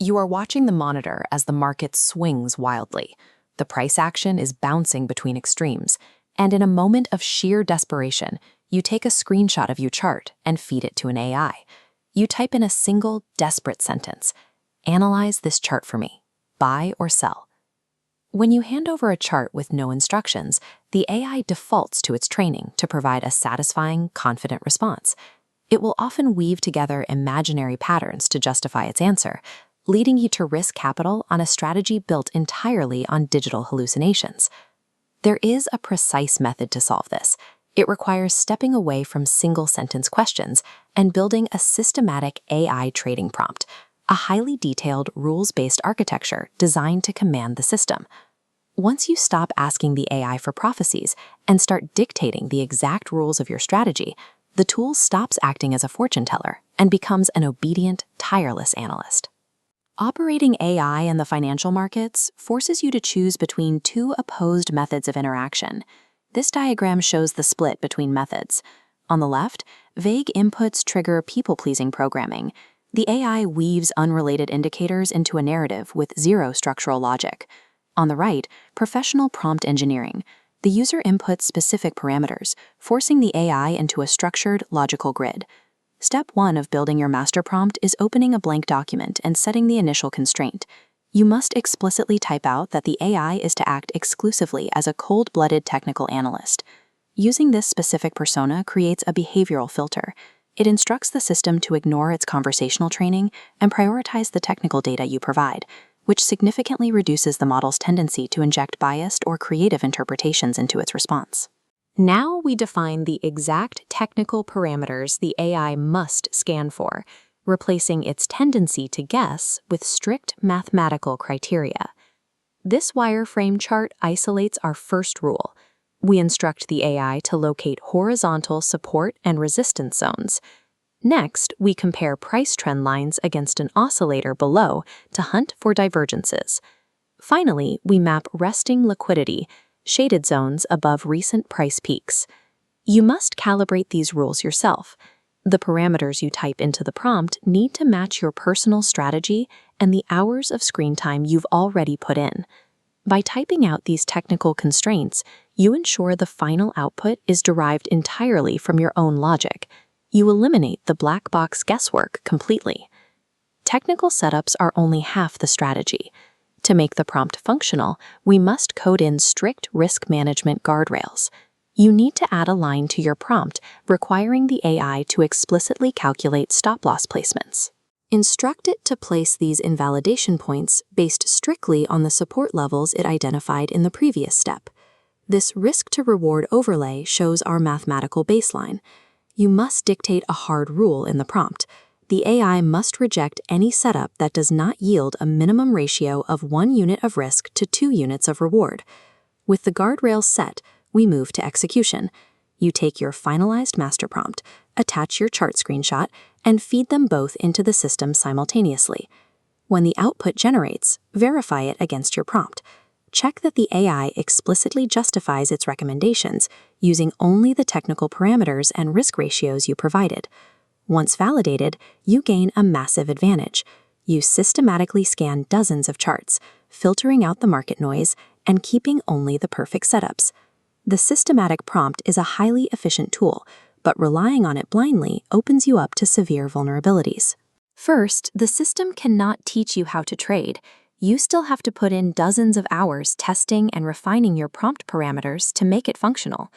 You are watching the monitor as the market swings wildly. The price action is bouncing between extremes, and in a moment of sheer desperation, you take a screenshot of your chart and feed it to an AI. You type in a single, desperate sentence: "Analyze this chart for me. Buy or sell." When you hand over a chart with no instructions, the AI defaults to its training to provide a satisfying, confident response. It will often weave together imaginary patterns to justify its answer, leading you to risk capital on a strategy built entirely on digital hallucinations. There is a precise method to solve this. It requires stepping away from single-sentence questions and building a systematic AI trading prompt, a highly detailed, rules-based architecture designed to command the system. Once you stop asking the AI for prophecies and start dictating the exact rules of your strategy, the tool stops acting as a fortune teller and becomes an obedient, tireless analyst. Operating AI in the financial markets forces you to choose between two opposed methods of interaction. This diagram shows the split between methods. On the left, vague inputs trigger people-pleasing programming. The AI weaves unrelated indicators into a narrative with zero structural logic. On the right, professional prompt engineering. The user inputs specific parameters, forcing the AI into a structured, logical grid. Step 1 of building your master prompt is opening a blank document and setting the initial constraint. You must explicitly type out that the AI is to act exclusively as a cold-blooded technical analyst. Using this specific persona creates a behavioral filter. It instructs the system to ignore its conversational training and prioritize the technical data you provide, which significantly reduces the model's tendency to inject biased or creative interpretations into its response. Now we define the exact technical parameters the AI must scan for, replacing its tendency to guess with strict mathematical criteria. This wireframe chart isolates our first rule. We instruct the AI to locate horizontal support and resistance zones. Next, we compare price trend lines against an oscillator below to hunt for divergences. Finally, we map resting liquidity, shaded zones above recent price peaks. You must calibrate these rules yourself. The parameters you type into the prompt need to match your personal strategy and the hours of screen time you've already put in. By typing out these technical constraints, you ensure the final output is derived entirely from your own logic. You eliminate the black box guesswork completely. Technical setups are only half the strategy. To make the prompt functional, we must code in strict risk management guardrails. You need to add a line to your prompt requiring the AI to explicitly calculate stop-loss placements. Instruct it to place these invalidation points based strictly on the support levels it identified in the previous step. This risk-to-reward overlay shows our mathematical baseline. You must dictate a hard rule in the prompt. The AI must reject any setup that does not yield a minimum ratio of 1 unit of risk to 2 units of reward. With the guardrails set, we move to execution. You take your finalized master prompt, attach your chart screenshot, and feed them both into the system simultaneously. When the output generates, verify it against your prompt. Check that the AI explicitly justifies its recommendations using only the technical parameters and risk ratios you provided. Once validated, you gain a massive advantage. You systematically scan dozens of charts, filtering out the market noise and keeping only the perfect setups. The systematic prompt is a highly efficient tool, but relying on it blindly opens you up to severe vulnerabilities. First, the system cannot teach you how to trade. You still have to put in dozens of hours testing and refining your prompt parameters to make it functional.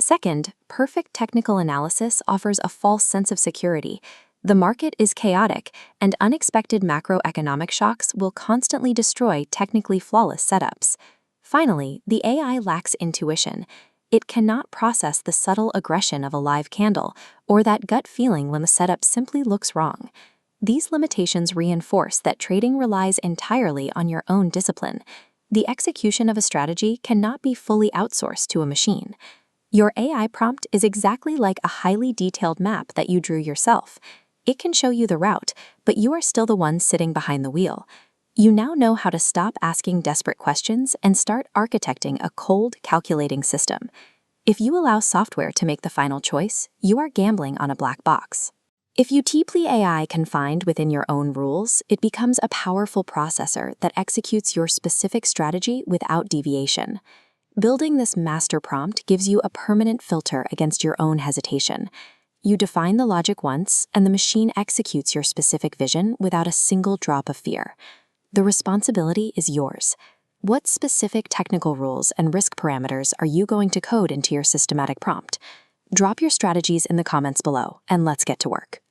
Second, perfect technical analysis offers a false sense of security. The market is chaotic, and unexpected macroeconomic shocks will constantly destroy technically flawless setups. Finally, the AI lacks intuition. It cannot process the subtle aggression of a live candle or that gut feeling when the setup simply looks wrong. These limitations reinforce that trading relies entirely on your own discipline. The execution of a strategy cannot be fully outsourced to a machine. Your AI prompt is exactly like a highly detailed map that you drew yourself. It can show you the route, but you are still the one sitting behind the wheel. You now know how to stop asking desperate questions and start architecting a cold, calculating system. If you allow software to make the final choice, you are gambling on a black box. If you deeply AI confined within your own rules, it becomes a powerful processor that executes your specific strategy without deviation. Building this master prompt gives you a permanent filter against your own hesitation. You define the logic once, and the machine executes your specific vision without a single drop of fear. The responsibility is yours. What specific technical rules and risk parameters are you going to code into your systematic prompt? Drop your strategies in the comments below, and let's get to work.